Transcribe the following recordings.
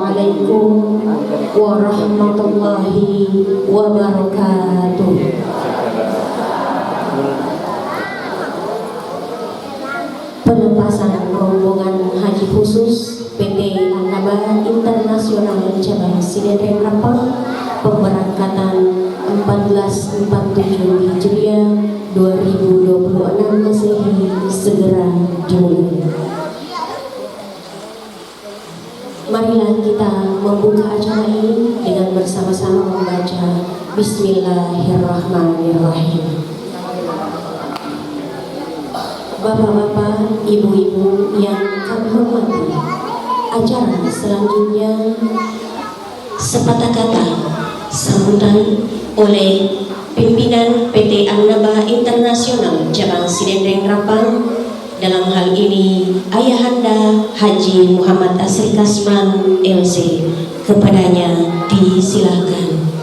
Assalamualaikum warahmatullahi wabarakatuh. Pelepasan rombongan haji khusus PT Annaba Internasional Cabang Sidendreng Rempang, pemberangkatan 1447 Hijriah 2026 Masehi segera dimulai. Marilah kita membuka acara ini dengan bersama-sama membaca Bismillahirrahmanirrahim. Bapak-bapak, ibu-ibu yang kami hormati, acara selanjutnya sepatah kata sambutan oleh pimpinan PT Annaba Internasional Cabang Sidendreng Rempang. Dalam hal ini Ayahanda Haji Muhammad Asri Kasman LC, kepadanya disilahkan.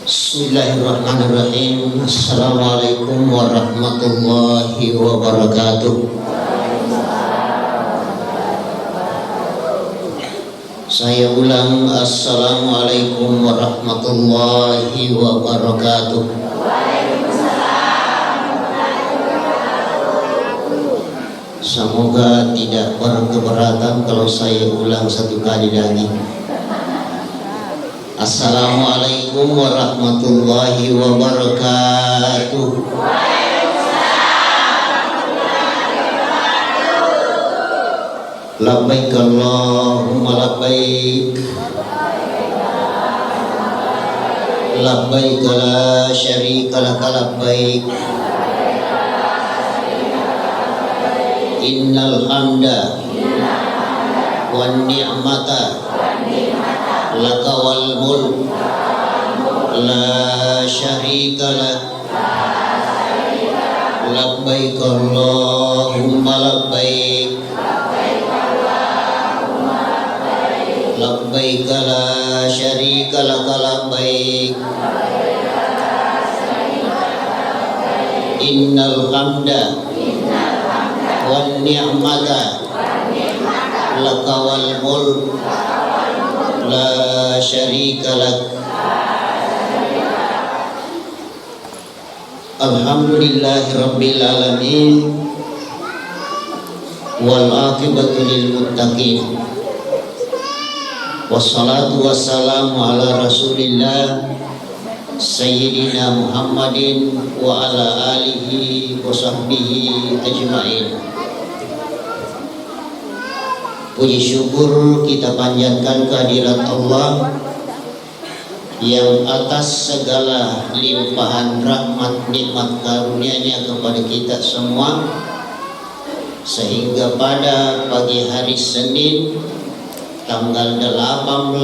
Bismillahirrahmanirrahim. Assalamualaikum warahmatullahi wabarakatuh. Saya ulang, assalamualaikum warahmatullahi wabarakatuh. Semoga tidak berkeberatan kalau saya ulang satu kali lagi. Assalamualaikum warahmatullahi wabarakatuh. Labbaik Allahumma labbaik. Labbaik la syarika laka labbaik. Innal hamda wan ni'mata laka wal mulk la syarika lak. Labbaik Allahumma labbaik. Labbaik la syarika laka labbaik. Innal hamda wan ni'mata laka wal mulk la syarika lak. Alhamdulillahi rabbil alamin wal aqibatu lil muttaqin. Wassalatu wassalamu ala Rasulillah Sayyidina Muhammadin wa ala alihi wa sahbihi ajma'in. Puji syukur kita panjatkan kehadirat Allah yang atas segala limpahan rahmat nikmat karunia-Nya kepada kita semua, sehingga pada pagi hari Senin tanggal 18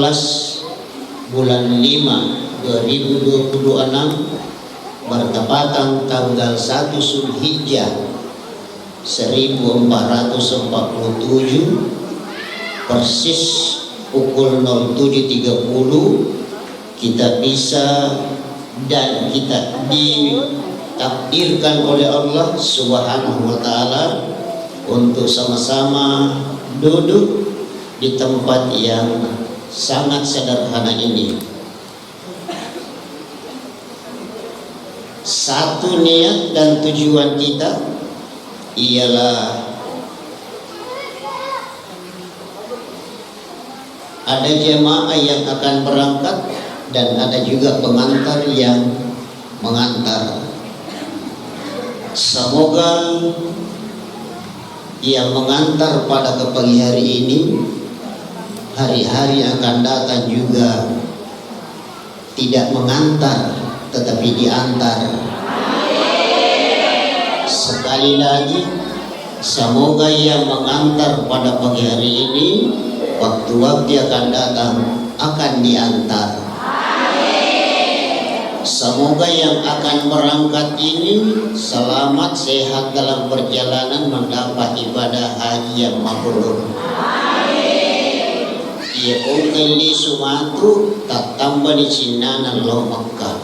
bulan 5 2026 bertepatan tanggal 1 Zulhijjah 1447 persis pukul 07.30 kita bisa dan kita ditakdirkan oleh Allah Subhanahu wa Ta'ala untuk sama-sama duduk di tempat yang sangat sederhana ini. Satu niat dan tujuan kita ialah ada jemaah yang akan berangkat dan ada juga pengantar yang mengantar. Semoga yang mengantar pada ke pagi hari ini, hari-hari akan datang juga tidak mengantar tetapi diantar. Sekali lagi, semoga yang mengantar pada pagi hari ini, waktu-waktu akan datang akan diantar. Semoga yang akan berangkat ini selamat sehat dalam perjalanan mendapat ibadah haji yang mabrur. ia ongkeli sumatu tatamba di Cinana lo Makkah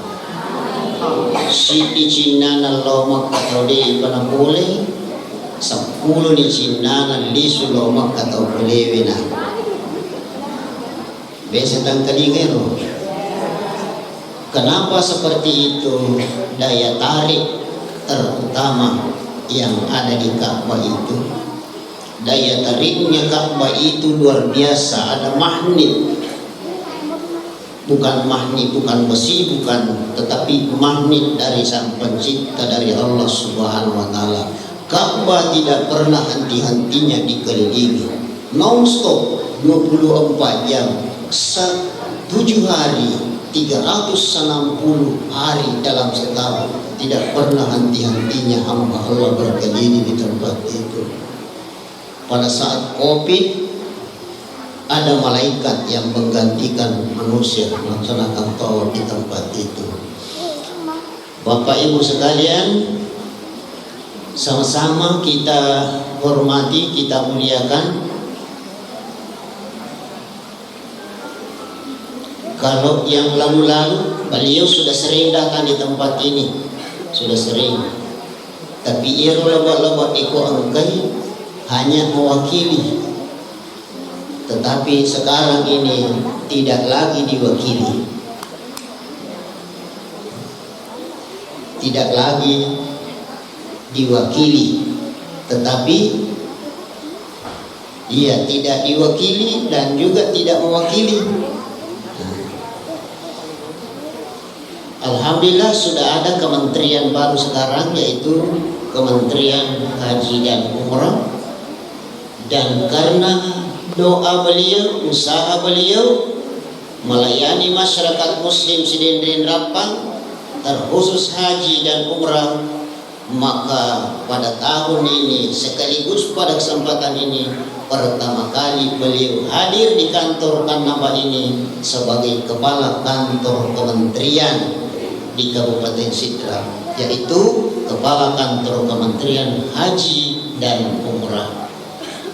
si di Cinana lo Makkah tau deh pada boleh 10 di Cinana lisu lo Makkah tau boleh wina biasa tangkalingero. Kenapa seperti itu? Daya tarik terutama yang ada di Ka'bah itu, daya tariknya Ka'bah itu luar biasa. Ada magnet, bukan besi, bukan, tetapi magnet dari Sang Pencipta, dari Allah Subhanahu wa Ta'ala. Ka'bah tidak pernah henti-hentinya dikelilingi, non-stop 24 jam, 7 hari 360 hari dalam setahun, tidak pernah henti-hentinya hamba Allah berkeliling di tempat itu. Pada saat Covid ada malaikat yang menggantikan manusia melaksanakan tawaf di tempat itu. Bapak Ibu sekalian, sama-sama kita hormati, kita muliakan. Kalau yang lalu-lalu beliau sudah sering datang di tempat ini, sudah sering. Tapi ia lewat-lewat iko angkai hanya mewakili. Tetapi sekarang ini tidak lagi diwakili, tidak lagi diwakili, tetapi ia tidak diwakili dan juga tidak mewakili. Alhamdulillah sudah ada kementerian baru sekarang, yaitu Kementerian Haji dan Umrah. Dan karena doa beliau, usaha beliau melayani masyarakat muslim Sidendren Rapang, terkhusus haji dan umrah, maka pada tahun ini sekaligus pada kesempatan ini pertama kali beliau hadir di kantor Kannaba ini sebagai kepala kantor kementerian di Kabupaten Sidra, yaitu Kepala Kantor Kementerian Haji dan Umrah.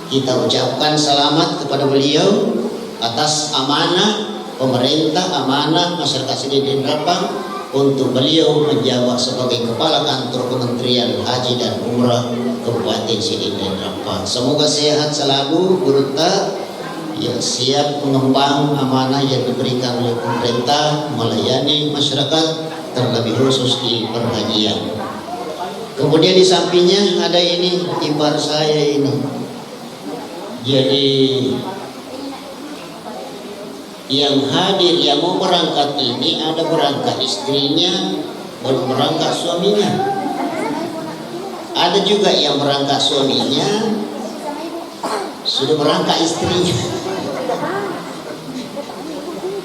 Kita ucapkan selamat kepada beliau atas amanah pemerintah, amanah masyarakat Sidendren Rapang untuk beliau menjabat sebagai Kepala Kantor Kementerian Haji dan Umrah Kabupaten Sidendren Rapang. Semoga sehat selalu, berta yang siap mengemban amanah yang diberikan oleh pemerintah melayani masyarakat, terlebih khusus di perhajian. Kemudian di sampingnya ada ini ipar saya ini. Jadi yang hadir, yang mau berangkat ini ada berangkat istrinya, belum berangkat suaminya. Ada juga yang berangkat suaminya, sudah berangkat istrinya.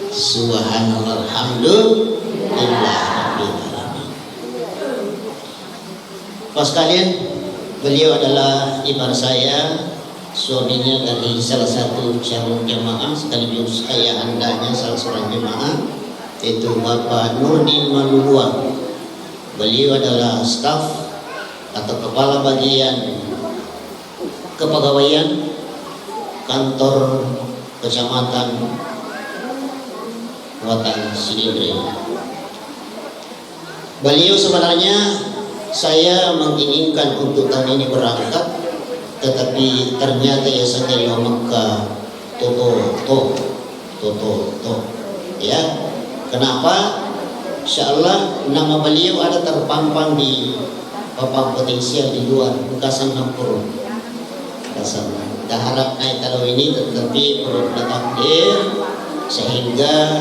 Subhanallah, alhamdulillah. Pas kalian, beliau adalah ipar saya, suaminya dari salah satu calon jemaah, sekaligus ayah andanya salah seorang jemaah, yaitu Bapak Nurdin Maluluang. Beliau adalah staf atau kepala bagian kepegawaian kantor kecamatan Watan Sidendren. Beliau sebenarnya saya menginginkan untuk tahun ini berangkat, tetapi ternyata ya saya Mekah toto ya. Kenapa? Insyaallah nama beliau ada terpampang di papan potensial di luar Bekasan Nampur. Kita harap naik kalau ini, tetapi perlu takdir sehingga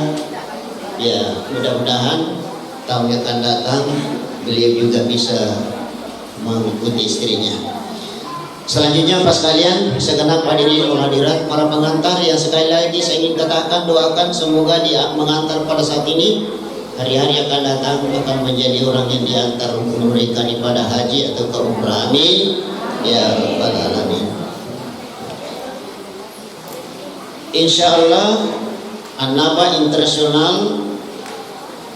ya mudah-mudahan tahun yang akan datang beliau juga bisa mengikuti istrinya. Selanjutnya pas kalian segenap hadirin wal hadirat, para pengantar yang sekali lagi saya ingin katakan, doakan semoga dia mengantar pada saat ini, hari-hari akan datang akan menjadi orang yang diantar untuk memberikan ibadah haji atau ke umrah. Amin ya rabbal alamin. Insyaallah Annaba Internasional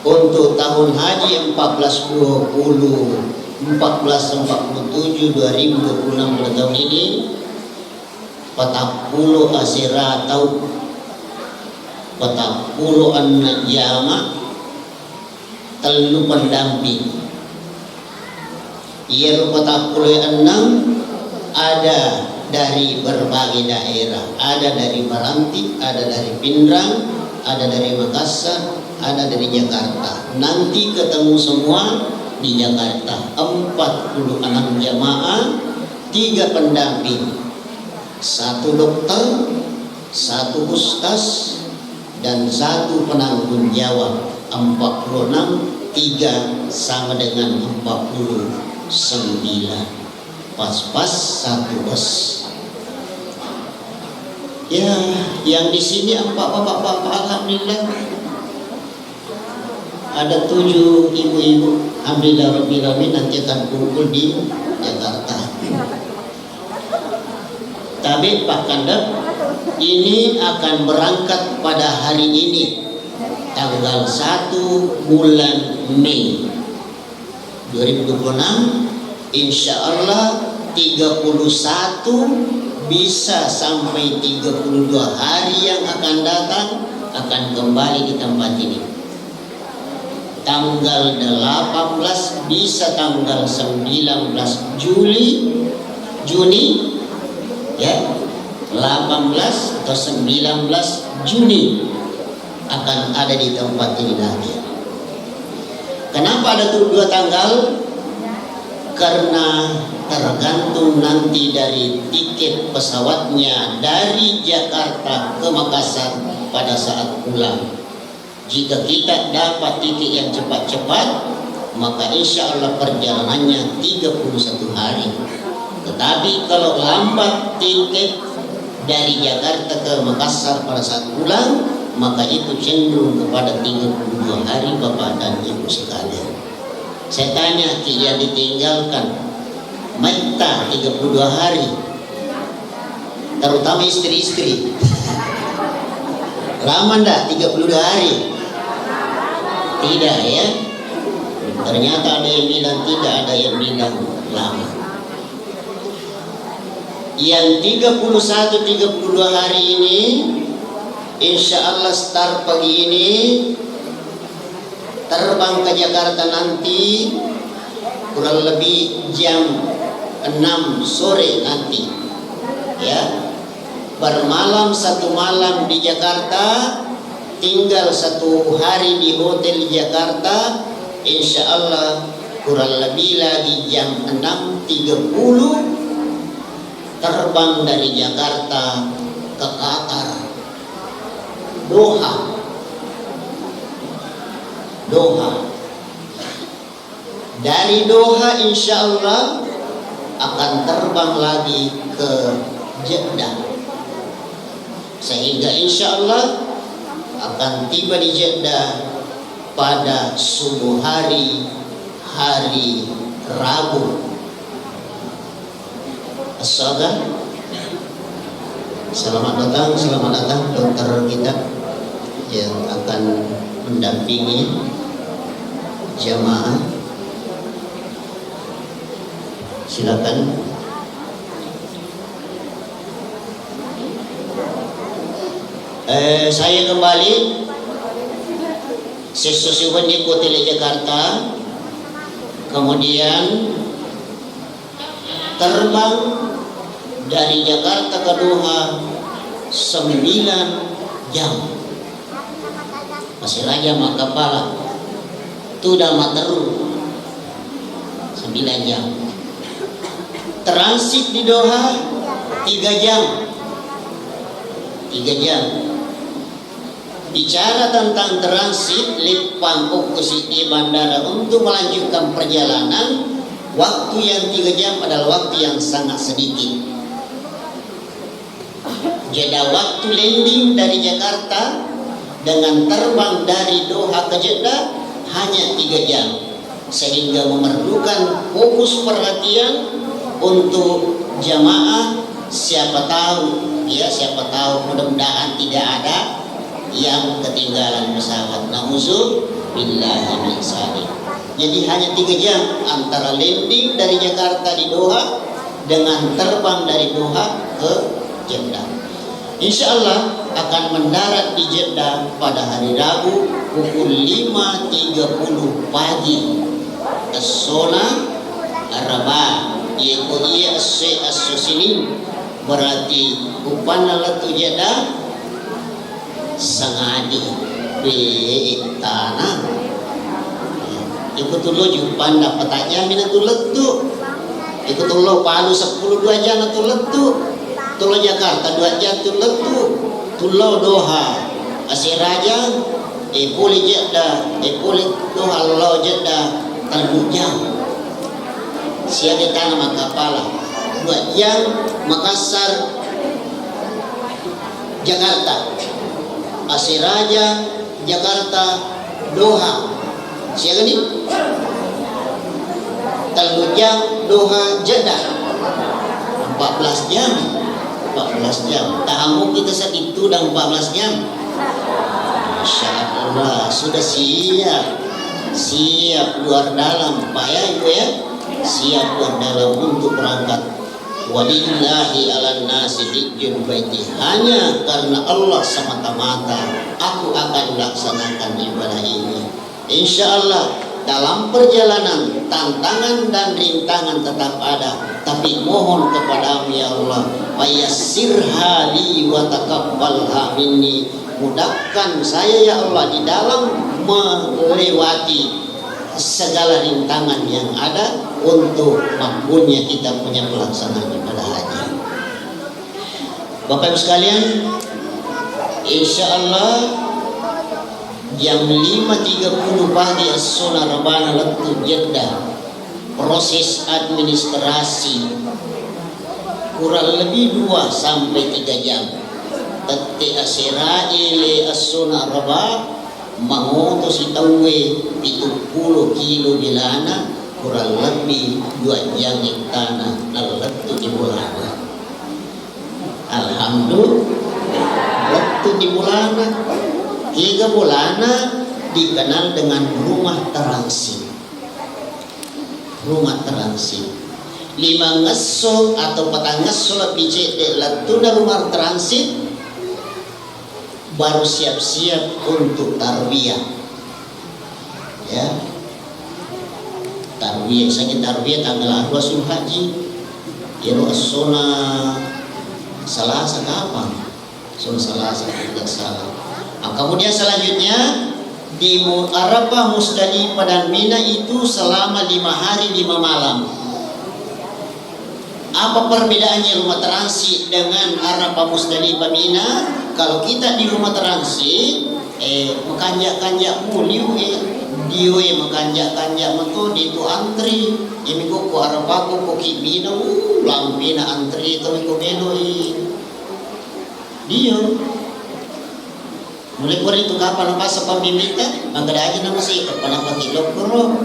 untuk tahun haji 1447 2026 pada tahun ini 40 asira atau 40 jamaah telu pendamping. Ia 46 ada dari berbagai daerah, ada dari Meranti, ada dari Pindrang, ada dari Makassar, ada dari Jakarta. Nanti ketemu semua di Jakarta. 46 jamaah, 3 pendamping, 1 dokter, 1 ustaz, dan 1 penanggung jawab. 46, 3 sama dengan 49. Pas-pas 1 bos. Ya, yang di sini bapak-bapak alhamdulillah. Ada 7 ibu-ibu, alhamdulillah rabbil alamin, nanti akan kumpul di Jakarta. Tapi Pak Kandap ini akan berangkat pada hari ini, tanggal 1 bulan Mei 2026. Insya Allah 31 bisa sampai 32 hari yang akan datang akan kembali di tempat ini. Tanggal 18 bisa tanggal 19 Juni ya, 18 atau 19 Juni akan ada di tempat ini lagi. Kenapa ada 2 tanggal? Karena tergantung nanti dari tiket pesawatnya dari Jakarta ke Makassar pada saat pulang. Jika kita dapat tiket yang cepat-cepat, maka insya Allah perjalanannya 31 hari. Tetapi kalau lambat tiket dari Jakarta ke Makassar pada saat pulang, maka itu cenderung kepada 32 hari Bapak dan Ibu sekalian. Saya tanya yang ditinggalkan Mekta 32 hari, terutama istri-istri. Lama enggak 32 hari? Tidak ya. Ternyata ada yang bilang tidak, ada yang bilang lama. Yang 31-32 hari ini insya Allah start pagi ini, terbang ke Jakarta nanti kurang lebih jam 6 sore nanti ya. Bermalam 1 malam di Jakarta, tinggal 1 hari di hotel Jakarta. Insya Allah kurang lebih lagi jam 6.30 terbang dari Jakarta ke Qatar, Doha. Dari Doha insya Allah akan terbang lagi ke Jeddah, sehingga insya Allah akan tiba di Jeddah pada subuh hari Rabu. Assalamualaikum. Selamat datang dokter kita yang akan mendampingi jamaah. Silakan. Saya kembali sesuai di Hotel Jakarta, kemudian terbang dari Jakarta ke Doha 9 jam. Masih Raja Makapala itu udah materu 9 jam. Transit di Doha 3 jam. Bicara tentang transit Lipang Okusi bandara untuk melanjutkan perjalanan, waktu yang 3 jam adalah waktu yang sangat sedikit. Jeda waktu landing dari Jakarta dengan terbang dari Doha ke Jeddah hanya 3 jam, sehingga memerlukan fokus perhatian untuk jamaah. Siapa tahu mudah-mudahan tidak ada yang ketinggalan pesawat. Nauzubillahi min dzalik. Jadi hanya 3 jam antara landing dari Jakarta di Doha dengan terbang dari Doha ke Jeddah. Insya Allah akan mendarat di Jeddah pada hari Rabu pukul 5.30 pagi. As-Sona Araba ia as-Sinin berarti upana latu Jeddah sangadi be tanah. Ikut dulu jupan dapat aja minatu letu. Ikut dulu Palu 10 2 jam tu letu. Tulo Jakarta 2 jam tu letu. Tulo Doha Asiraja pulih Jeddah pulih Doha lo Jeddah 3 jam. Siaga tanah Makapala 2 jam. Makassar Jakarta Asiraja Jakarta Doha siaga ni 3 jam. Doha Jeddah 14 jam. 14 jam. Tahamu kita saat itu dan 14 jam. Masya Allah sudah siap luar dalam Pak ya Ibu ya, siap luar dalam untuk berangkat. Walillahi ala nasi hijjul baiti, hanya karena Allah semata-mata aku akan laksanakan ibadah ini. Insya Allah dalam perjalanan tantangan dan rintangan tetap ada, tapi mohon kepadamu ya Allah, fayassirha li wa taqabbalha minni, mudahkan saya ya Allah di dalam melewati segala rintangan yang ada untuk makbulnya kita punya pelaksanaan ibadah haji. Bapak Ibu sekalian, insya Allah jam 5.30 pagi As-Sona Rabana Latu Jeddah, proses administrasi kurang lebih 2 sampai 3 jam. Tete asera ile As-Sona Rabah mangoto si tawe 70 kilo bilana kurang lebih 2 jam tanah Latu di bulana. Alhamdulillah Latu di bulana 3 bulan dikenal dengan rumah transit. Rumah transit 5 ngeso atau 4 ngeso lebih latuna rumah transit baru siap-siap untuk tarbiyah ya. Tarbiyah sakit tarbiyah tanggal 2 Zulhijjah ya. As-Sona Selasa kapan? Selasa tidak salah. Nah, kemudian selanjutnya di Arafah, Musdalifah dan Mina itu selama 5 hari 5 malam. Apa perbedaannya rumah transit dengan Arafah, Musdalifah, Mina? Kalau kita di rumah transit makanjak-kanjak muliu dia makanjak-kanjak metu di itu antri ini ko Arafah ko Mina lampina antri to ko meno dia mulai por itu kapan pas pamimita magada aja nama sih kapan apa kilo kuro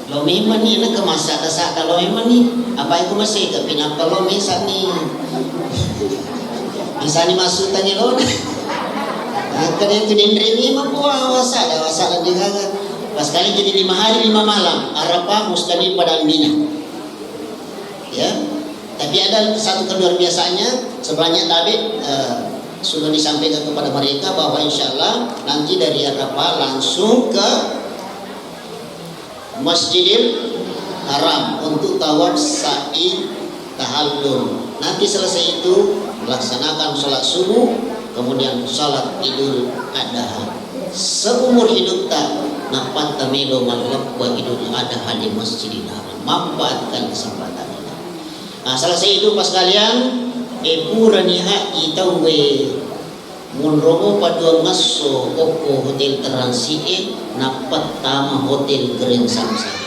lo memang nih nak kemasa dasa kalau memang nih apa itu masih ke pinapa lo misa nih bisa nih masuk tanya lo karena itu dendri ini mampu wasa lagi kagak pas kali jadi 5 hari 5 malam Arafah, Musdalifah dan Mina ya. Tapi ada satu keluar biasanya sebenarnya tadi sudah disampaikan kepada mereka bahwa insya Allah nanti dari Arafah langsung ke Masjidil Haram untuk tawaf sa'i tahallul. Nanti selesai itu melaksanakan sholat subuh, kemudian sholat Idul Adha. Seumur hidup tak napat tamilo malak wa Idul Adha di Masjidil Haram. Manfaatkan kesempatan ini. Nah, selesai itu pas kalian purani haji tawe munromo padua ngaso oko hotel transit napat tama hotel Grand Samsung.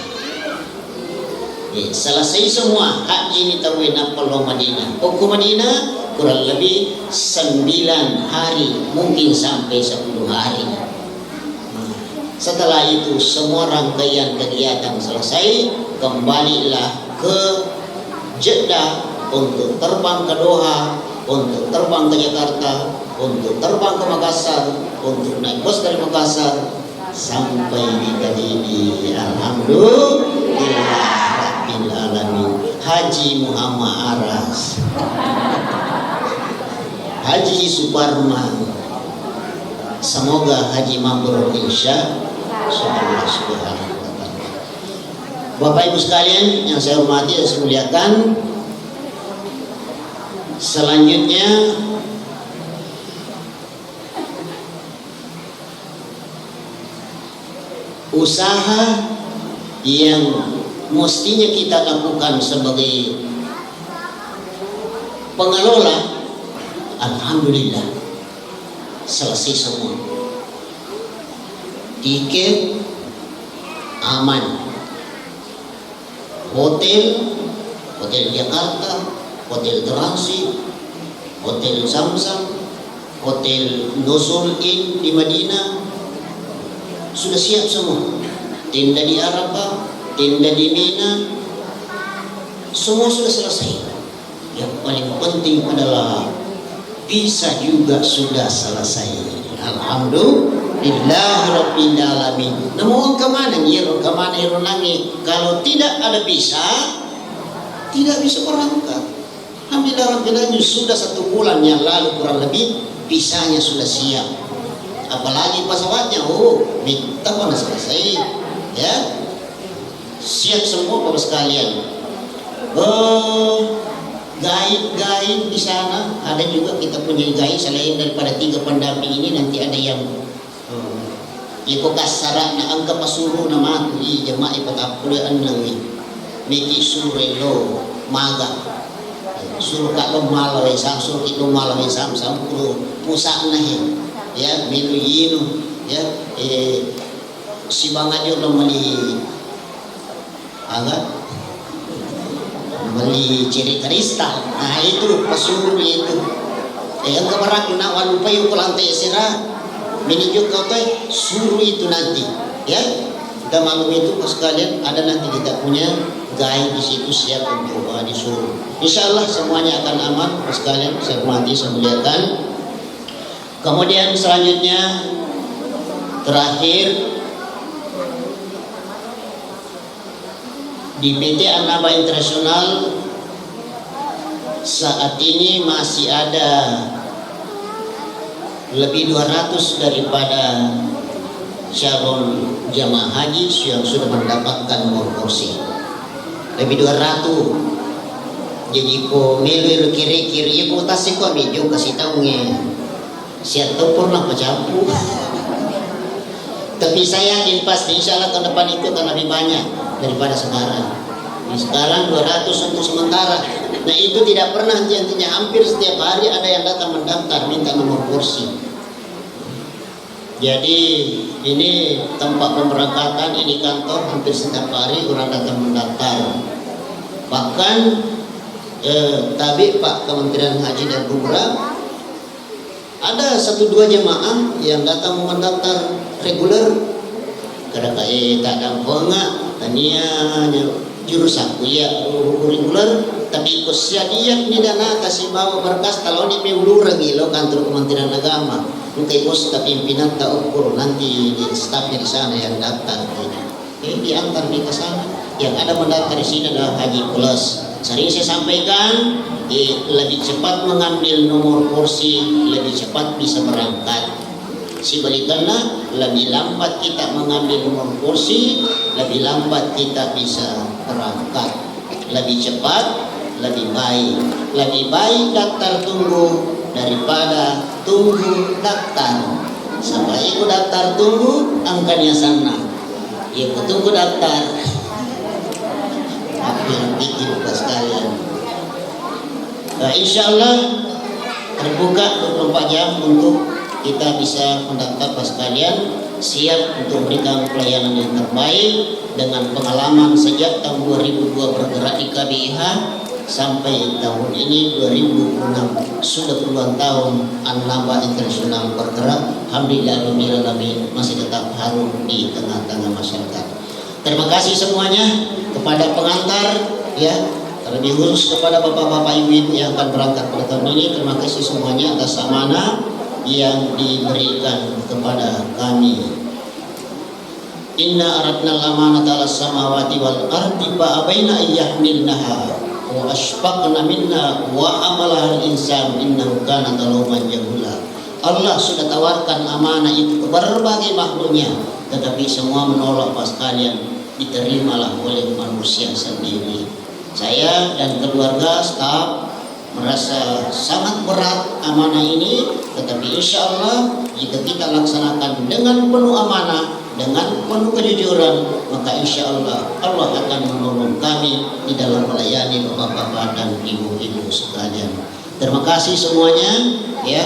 Selesai semua haji ini tawe napalo Madinah. Oko Madinah kurang lebih 9 hari mungkin sampai 10 hari. Setelah itu semua rangkaian kegiatan selesai, kembalilah ke Jeddah untuk terbang ke Doha, untuk terbang ke Jakarta, untuk terbang ke Makassar, untuk naik bus dari Makassar sampai di Kediri. Alhamdulillah Rabbil Alamin. Haji Muhammad Aras. Haji Suparman. Semoga haji mabrur insya Allah subhanahu wa ta'ala. Bapak Ibu sekalian yang saya hormati dan saya muliakan, selanjutnya usaha yang mestinya kita lakukan sebagai pengelola, alhamdulillah selesai semua. Tiket aman, hotel Jakarta, hotel Transit, hotel Samsam, hotel Nuzul Inn di Madinah sudah siap semua. Tenda di Arafah, tenda di Mina, semua sudah selesai. Yang paling penting adalah visa juga sudah selesai. Alhamdulillah rabbil alamin. Namun kemana nami? Kalau tidak ada visa, tidak bisa berangkat. Alhamdulillah rabbil alamin, sudah 1 bulan yang lalu kurang lebih visanya sudah siap. Apalagi pesawatnya, minta mana selesai, ya, siap semua Bapak sekalian. Guide di sana ada juga, kita punya guide selain daripada 3 pendamping ini. Nanti ada yang kasara na angka pasuro na mati jamaah ipatapulaan ng miki surelo maga suruh kalau malau samsung itu malau samsung pusak nahin ya minu yinu ya si bangajo lo mali agak mali ciri kristal. Nah itu pasur itu yang kebarak na walupa yung kulante sira minijuk kau tuh suruh itu nanti ya. Kita maklum itu sekalian, ada nanti kita punya guide di situ siap untuk disuruh. Insya Allah semuanya akan aman sekalian. Saya hormati, saya muliakan. Kemudian selanjutnya terakhir di PT Annaba Internasional saat ini masih ada lebih 200 daripada calon jamaah haji yang sudah mendapatkan nomor kursi. Lebih 200. Jadi ko melu kiri-kiri ko tasik ko medyo kasih tahu siap tempur lah macam. Tapi saya yakin pasti insya Allah tahun depan itu akan lebih banyak daripada sekarang. Sekarang 200 untuk sementara. Nah itu tidak pernah henti-hentinya, hampir setiap hari ada yang datang mendaftar minta nomor kursi. Jadi ini tempat pemberangkatan, ini kantor, hampir setiap hari orang datang mendaftar. Bahkan Pak Kementerian Haji dan Umrah ada 1-2 jemaah yang datang mendaftar reguler. Kadang-kadang tak ada penga, tania jurusan kuliah reguler, tapi ikut siadiat ni dana kasih bawa berkas kalau ni meulur lagi lo kantor Kementerian Agama. Mungkin bos pimpinan tak ukur nanti di stafnya di sana yang daftar. Diantar di ke sana. Yang ada mendaftar di sini adalah Haji Plus. Sering saya sampaikan, lebih cepat mengambil nomor kursi, lebih cepat bisa berangkat. Sebaliknya lebih lambat kita mengambil nomor kursi, lebih lambat kita bisa berangkat. Lebih cepat, lebih baik. Lebih baik daftar tunggu daripada tunggu daftar. Sampai ikut daftar tunggu, angkanya sana. Ikut tunggu daftar. Apa yang bikin sekalian? Nah, insya Allah terbuka 24 jam untuk kita bisa mendaftar sekalian, siap untuk memberikan pelayanan yang terbaik dengan pengalaman sejak tahun 2002 bergerak di KBIH sampai tahun ini 2006, sudah puluhan tahun Annaba Internasional bergerak. Alhamdulillah masih tetap harum di tengah-tengah masyarakat. Terima kasih semuanya kepada pengantar ya, terlebih khusus kepada bapak-bapak ibu-ibu yang akan berangkat pada tahun ini. Terima kasih semuanya atas amanah yang diberikan kepada kami. Inna aradna al-amanata 'alas samawati wal ardi fa abaina ayyahmilnaha wa ashfaqna minna wa amalaha al-insan innahu kana zaluman jahula. Allah sudah tawarkan amanah itu ke berbagai makhluknya, tetapi semua menolak. Pas kalian diterimalah oleh manusia sendiri. Saya dan keluarga staf merasa sangat berat amanah ini, tetapi insya Allah jika kita laksanakan dengan penuh amanah, dengan penuh kejujuran, maka insya Allah Allah akan menolong kami di dalam melayani bapak-bapak dan ibu-ibu sekalian. Terima kasih semuanya, ya.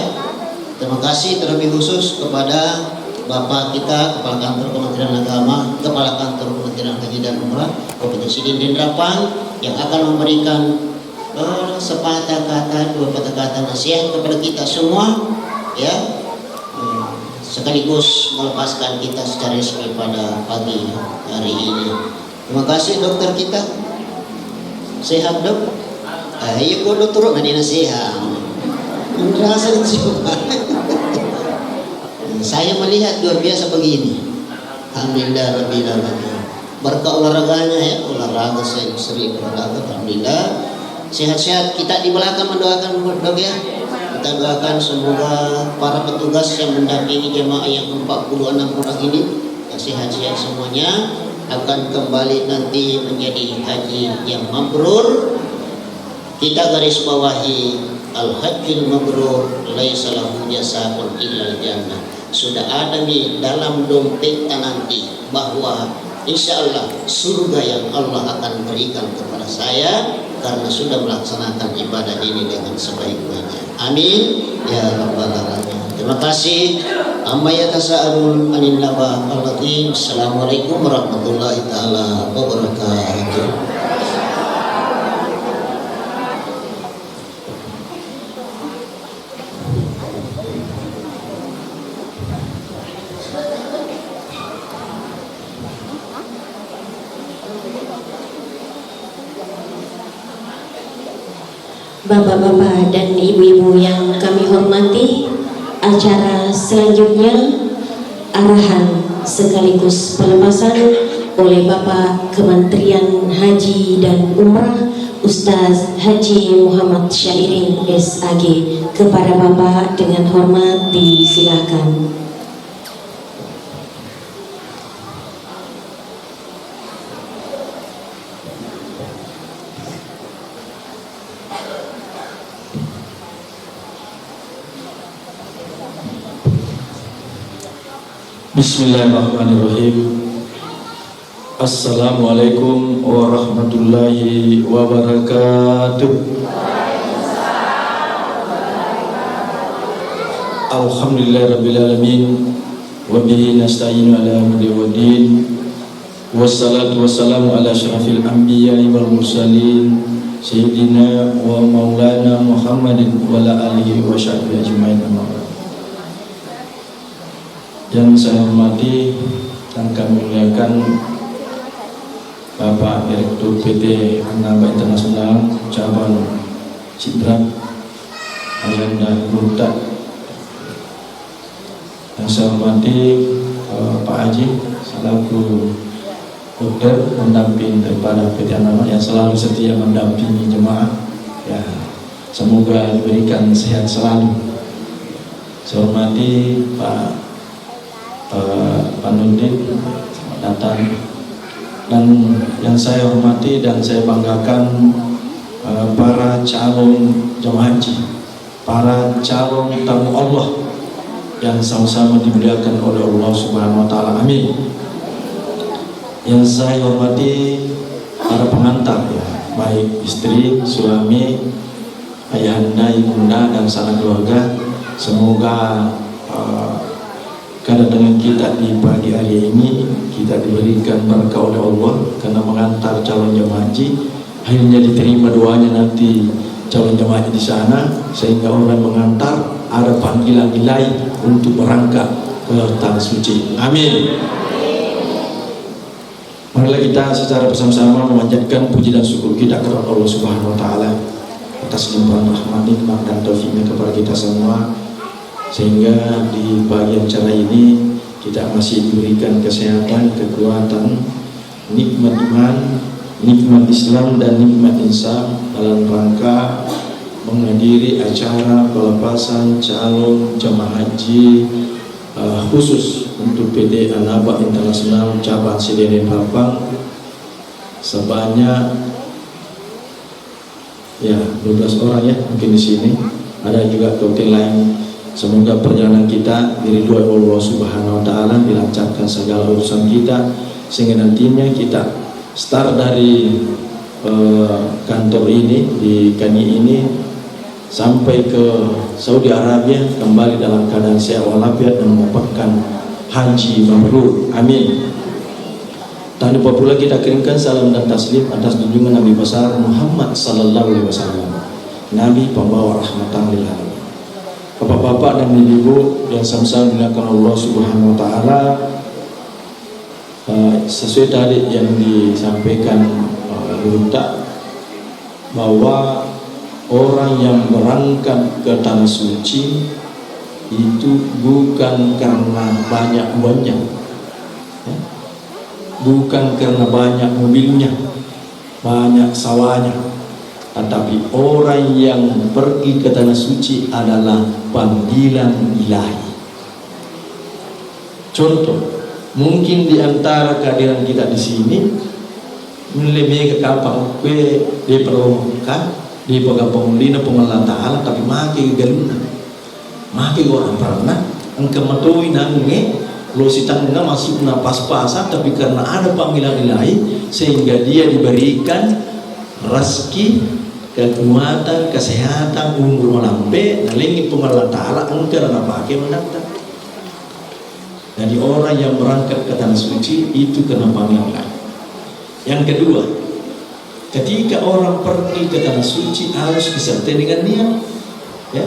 Terima kasih terlebih khusus kepada Bapak kita, Kepala Kantor Kementerian Agama, Kepala Kantor Kementerian Haji dan Umrah, Bapak Sidin Rapang, yang akan memberikan sepatah kata, dua patah kata nasihat kepada kita semua, ya, sekaligus melepaskan kita secara resmi pada pagi hari ini. Terima kasih dokter kita. Sehat dok? Iya kudu turun nanti nasihat. Merasa saya melihat luar biasa begini. Alhamdulillah rabbil alamin. Berkah olahraganya, ya, olahraga saya sering olahraga. Alhamdulillah sehat-sehat. Kita di belakang mendoakan dok, ya. Kita doakan semoga para petugas yang mendampingi jemaah yang 46 orang ini yang sehat-sehat semuanya akan kembali nanti menjadi haji yang mabrur. Kita garis bawahi al-hajjul mabrur laisa lahu jazaa'un illal jannah. Sudah ada di dalam dompet nanti bahwa insya Allah surga yang Allah akan berikan kepada saya karena sudah melaksanakan ibadah ini dengan sebaik-baiknya. Amin ya rabbal alamin. Terima kasih. Amma yatasaalun 'anil naba al-latif. Assalamualaikum warahmatullahi taala wabarakatuh. Bapak-bapak dan ibu-ibu yang kami hormati, acara selanjutnya arahan sekaligus pelepasan oleh Bapak Kementerian Haji dan Umrah Ustaz Haji Muhammad Syairin SAG. Kepada Bapak dengan hormat disilakan. Bismillahirrahmanirrahim. Assalamualaikum warahmatullahi wabarakatuh. Alhamdulillahirrabbilalamin. Wabihi nasta'inu ala amri wa din. Wassalatu wassalamu ala syarafil anbiya'i wal mursalin Sayyidina wa maulana Muhammadin wa ala alihi wa sahbihi ajma'in. Yang saya hormati dan kami muliakan Bapak Direktur PT Anaba Internasional Cabang Ciprat Ayanda Burta. Yang saya hormati Pak Haji selaku dokter pendamping daripada PT Anaba yang selalu setia mendampingi jemaah, ya, semoga diberikan sehat selalu. Saya hormati Pak Nurdin, selamat datang. Dan yang saya hormati dan saya banggakan para calon jemaah haji, para calon tamu Allah yang sama-sama dimuliakan oleh Allah Subhanahu wa taala. Amin. Yang saya hormati para pengantar, ya, baik istri, suami, ayahanda, ibunda dan sanak keluarga. Semoga kedatangan kita di pagi hari ini kita diberikan berkah oleh Allah karena mengantar calon jemaah haji, akhirnya diterima doanya nanti calon jemaah haji di sana, sehingga orang mengantar ada panggilan ilahi untuk berangkat ke tanah suci. Amin. Marilah kita secara bersama-sama memanjatkan puji dan syukur kita kepada Allah Subhanahu wa taala atas limpahan rahmat, nikmat dan taufiknya kepada kita semua, sehingga di bagian acara ini kita masih diberikan kesehatan, kekuatan, nikmat iman, nikmat Islam dan nikmat insan dalam rangka menghadiri acara pelepasan calon jemaah haji khusus untuk PT Anaba Internasional cabang Sidere Papang sebanyak 12 orang ya mungkin di sini. Ada juga kapten lain. Semoga perjalanan kita diridhoi Allah Subhanahu wa taala, dilancarkan segala urusan kita sehingga nantinya kita start dari kantor ini di Kani ini sampai ke Saudi Arabia kembali dalam keadaan sehat walafiat dan mendapatkan haji mabrur. Amin. Tak lupa pula kita kirimkan salam dan taslim atas junjungan Nabi besar Muhammad sallallahu alaihi wasallam, Nabi pembawa rahmatan lil alamin. Bapak-bapak dan ibu yang sama-sama dimuliakan Allah Subhanahu wa taala, sesuai tadi yang disampaikan berita bahwa orang yang berangkat ke tanah suci itu bukan karena banyak uangnya, bukan karena banyak mobilnya, banyak sawahnya, tetapi orang yang pergi ke tanah suci adalah panggilan ilahi. Contoh, mungkin di antara kehadiran kita di sini lebih ke kapal kue di perlombaan di pagapang lina pengelola taala, tapi maki galuna maki orang pernah engkau matui nange lo si tangga masuk na pas-pasan, tapi karena ada panggilan ilahi sehingga dia diberikan rezeki, kekuatan, kesehatan, umur melampe, nalingi pengelola taala engkau na pakai mendaftar. Jadi orang yang berangkat ke tanah suci itu kena panggilan ilahi. Yang kedua, ketika orang pergi ke tanah suci harus disertai dengan niat, ya,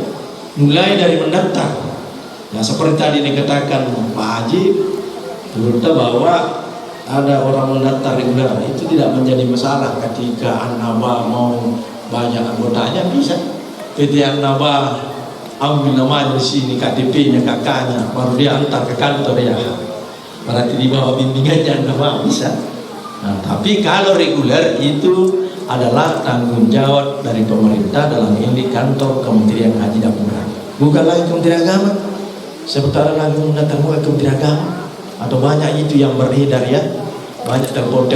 mulai dari mendaftar. Nah, seperti tadi dikatakan Pak Haji, menurut bahwa ada orang mendaftar reguler itu tidak menjadi masalah ketika Anaba mau banyak anggotanya bisa. Ketika Anaba ambil namanya di sini, KTP-nya kakaknya, baru dia antar ke kantor ya. Berarti di bawah bimbingannya Anaba bisa. Nah, tapi kalau reguler itu adalah tanggung jawab dari pemerintah dalam ini kantor Kementerian Haji dan Umrah, bukan lagi Kementerian Agama. Sebentar lagi mendatang Kementerian Agama atau banyak itu yang beredar ya, banyak telepon,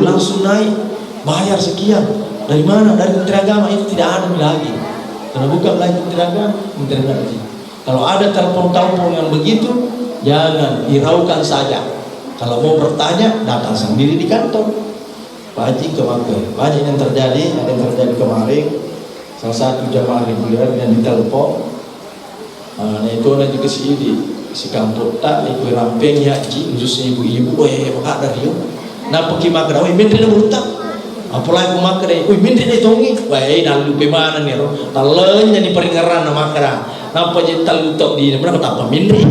langsung naik bayar sekian. Dari mana? Dari Kementerian Agama. Itu tidak ada lagi, karena bukan lagi Kementerian Agama, Kementerian Haji. Kalau ada telepon yang begitu, jangan hiraukan saja. Kalau mau bertanya, datang sendiri di kantor. Pak Haji ke Makkah. Banyak yang terjadi, ada yang terjadi kemarin. Salah satu jamaah reguler yang ditelepon, nah itu ada juga si kampung tak ikut ramping ya Haji, khususnya ibu-ibu, maka dari yuk. Nah pergi Makkah, menteri nak berutang. Apalagi ke Makkah deh, menteri ni tongi. Nak lupa mana ni? Talanya ni peringaran nak Makkah. Nampak je talu tok di mana kata apa menteri.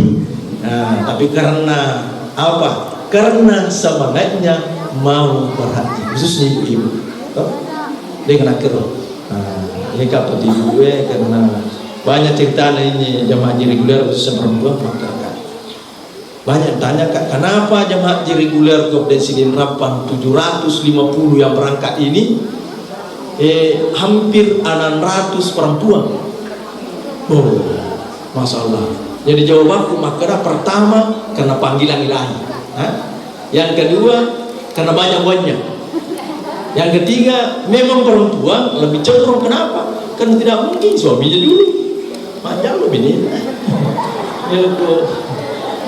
Nah tapi karena apa? Karena semangatnya mau berhaji, khususnya ibu-ibu. Dia kena kerja. Nah ini kapal ibu karena banyak cerita ini jemaah haji reguler khususnya perempuan masyarakat. Banyak tanya Kak, kenapa jemaah haji reguler Kopden Sidin Rapang 750 yang berangkat ini hampir 600 perempuan. Oh, masalah. Jadi jawabanku makanya pertama karena panggilan ilahi. Yang kedua karena banyak uangnya. Yang ketiga memang perempuan lebih cenderung, kenapa? Karena tidak mungkin suaminya dulu panjang lebih ini.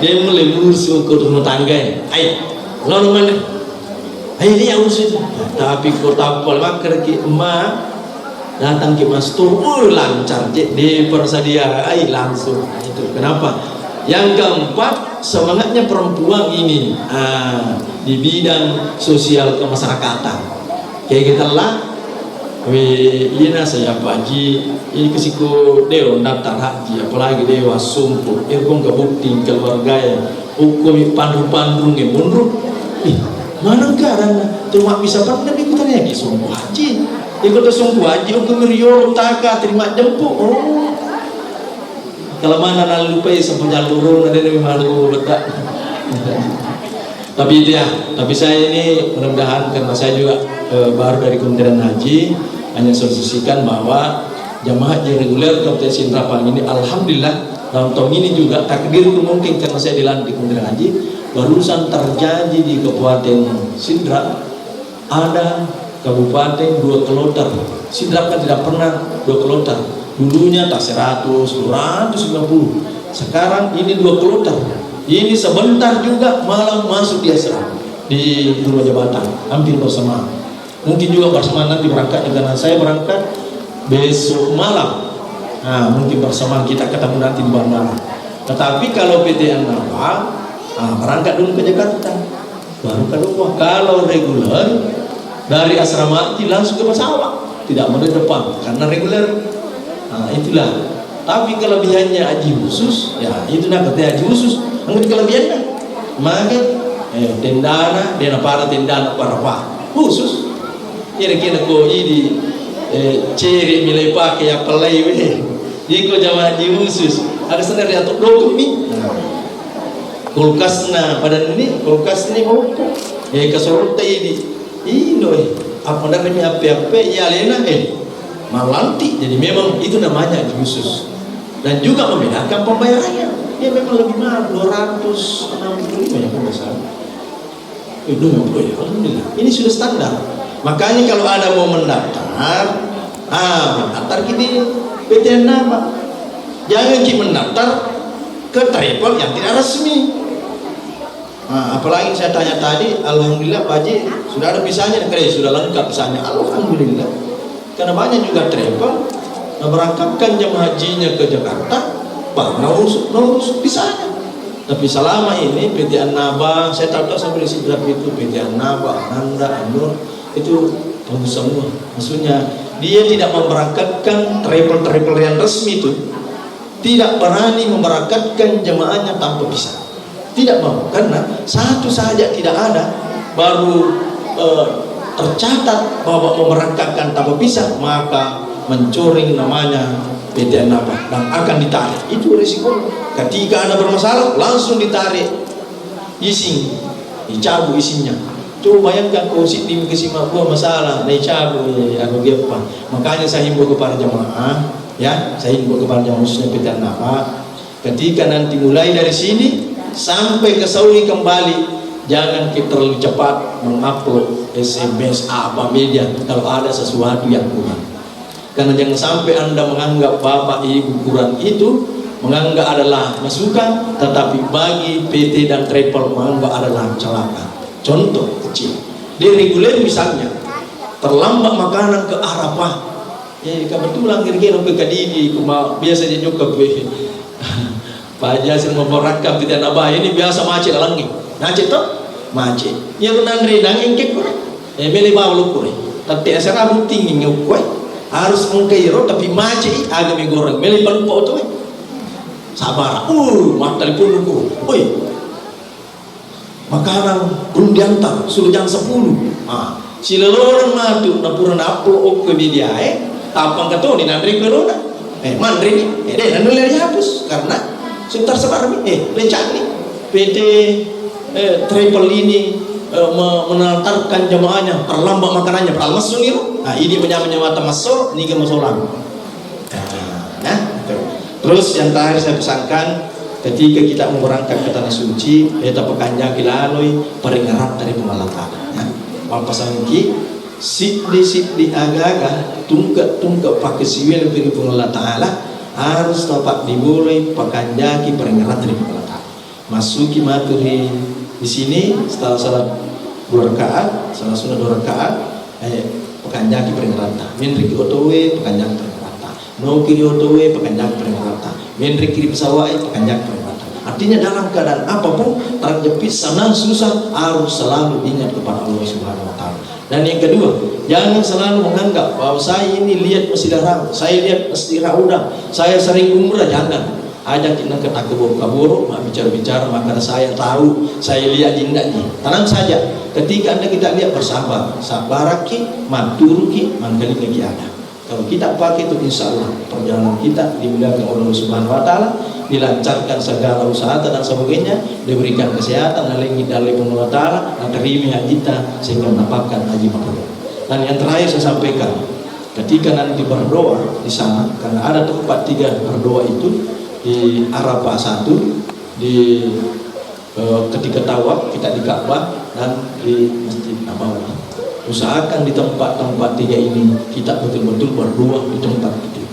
Dia mulai ngurus ke rumah tangga ya. Ayo, lalu mana? Ayo dia urus itu. Tapi kau tampol makar ki emak datang ke mastur, lancar je di persedia, langsung. Itu kenapa? Yang keempat, semangatnya perempuan ini di bidang sosial kemasyarakatan. Kayak kita lah, ina saya Pak Haji, ini kesiko dewa daftar haji, apalagi dewa sumpur, kong kebukti keluarga ya, hukum pandu-pandu nge mundur. Mana karena cuma bisa pernah ikutannya di sumpu haji, ikut sumpu haji, hukum riol taka terima jemput. Oh, kalau mana nak lupa ya sepunya lurung ada yang malu letak. Tapi itu ya, tapi saya ini mudah-mudahan karena saya juga baru dari Kementerian Haji hanya solusikan bahwa jamaah haji reguler Kabupaten Sindrapang ini alhamdulillah dalam tahun ini juga takdirku mungkin karena saya dilantik Kementerian Haji barusan terjadi di Kabupaten Sindra ada kabupaten 2 kloter. Sindra kan tidak pernah 2 kloter. Dulunya tak 100, 250. Sekarang ini 2 kloter. Ini sebentar juga malam masuk di asrama di rumah jabatan, hampir bersamaan. Mungkin juga bersamaan nanti berangkatnya karena saya berangkat besok malam. Nah, mungkin bersamaan kita ketemu nanti di bandara. Tetapi kalau PT Annaba, berangkat dulu ke Jakarta, baru ke rumah. Kalau reguler dari asrama langsung ke pesawat, tidak mau di depan karena reguler. Nah, itulah. Tapi kelebihannya haji khusus, ya itu nak kata haji khusus. Angkat kelebihannya, maka tendana, tendana para khusus. Kira-kira ko ini ceri milai pakai yang pelai weh. Iko jamaah haji khusus. Ada sendiri atau dokumen ni. Kulkasna pada ini kulkas ni mau. Kesorot ini. Ino apa namanya apa ya lena malanti. Jadi memang itu namanya haji khusus. Dan juga membedakan pembayarannya. Dia memang lebih mahal 265 ya kalau salah. Itu ya, alhamdulillah. Ini sudah standar. Makanya kalau ada mau mendaftar, mendaftar gini PT Annaba. Jangan kita mendaftar ke travel yang tidak resmi. Apalagi saya tanya tadi, alhamdulillah Pak Haji sudah ada visanya, sudah lengkap visanya, alhamdulillah. Karena banyak juga travel berangkatkan jemaah hajinya ke Jakarta, baru urus visanya. Tapi selama ini PT Annaba, saya tahu sampai di Sidrap itu PT Annaba, Ananda, Anur itu bagus semua. Maksudnya dia tidak memberangkatkan travel yang resmi itu, tidak berani memberangkatkan jemaahnya tanpa visa. Tidak mau, karena satu saja tidak ada, baru tercatat bahwa memberangkatkan tanpa visa, maka mencuri namanya PT Annaba dan akan ditarik. Itu risiko. Ketika ada bermasalah langsung ditarik izin, dicabut izinnya. Coba bayangkan kau sitim kesimak buah masalah, dicabut aku apa. Makanya saya himbau kepada jemaah, ya, saya himbau kepada jemaah khususnya PT Annaba, ketika nanti mulai dari sini sampai ke Saudi kembali, jangan kita terlalu cepat mengupload SMS apa media kalau ada sesuatu yang kurang. Karena jangan sampai Anda menganggap Bapak Ibu kurang itu, menganggap adalah masukan, tetapi bagi PT dan travel menganggap adalah celaka. Contoh kecil, di reguler misalnya terlambat makanan ke Arafah, ya kebetulan kira-kira ke Kadidi, biasanya juga Pak Haji mau berangkat PT Annaba ini biasa macet alangi, macet toh, macet. Yang nanti nanging kekure, beli bawa lukure, tapi asal kamu tinggi ngukue. Harus mengkairo tapi macet agak mengoreng melipat lupa itu sabar matali pun lupa makanan belum diantar sudah jam 10 si leloran matu napuran upload ke media tapang kata ni nandri kelona mandri ni nandri lari hapus karena sebentar sebar lencang ni PT travel ini menantarkan jemaahnya terlambat makanannya beralmas sunir. Nah ini menyamata masuk ini ke masolang. Terus yang terakhir saya pesankan ketika kita mau berangkat ke tanah suci, kita pekanjang kilalui peringarat dari pengalatan. Wal pasangki siddi agaga tungka pakai siwil dari pengelola Ta'ala harus dapat dimulai pekanjaki peringarat dari pengalatan. Masuki maturi di sini setelah salat 2 rakaat, salat sunat 2 rakaat, pekanjaki peringerata. Menriki otowe pekanjaki peringerata. No kiri otowe pekanjaki peringerata. Menriki kiri pesawai pekanjaki peringerata. Artinya dalam keadaan apapun terjepit senang susah harus selalu ingat kepada Allah Subhanahu Wa Taala. Dan yang kedua, jangan selalu menganggap bahwa saya ini lihat Masjidil Haram, saya lihat Masjidil Haram, saya sering umrah, jangan. Ajak kita ke kabur, bicara-bicara, maka saya tahu, saya lihat jindaknya. Tenang saja, ketika Anda kita lihat bersabar, sabaraki, manturuki, mangkali lagi ada. Kalau kita pakai itu insya Allah perjalanan kita dimuliakan oleh Allah Subhanahu Wa Taala, dilancarkan segala usaha dan sebagainya, diberikan kesehatan, nalingi dari Allah Taala, dan terima kita sehingga mendapatkan haji mabrur. Dan yang terakhir saya sampaikan, ketika nanti berdoa di sana, karena ada tempat 3 berdoa itu di Arafah 1, di ketika tawaf kita di Ka'bah dan di Masjid Nabawi. Usahakan di tempat-tempat 3 ini kita betul-betul berdoa di tempat itu.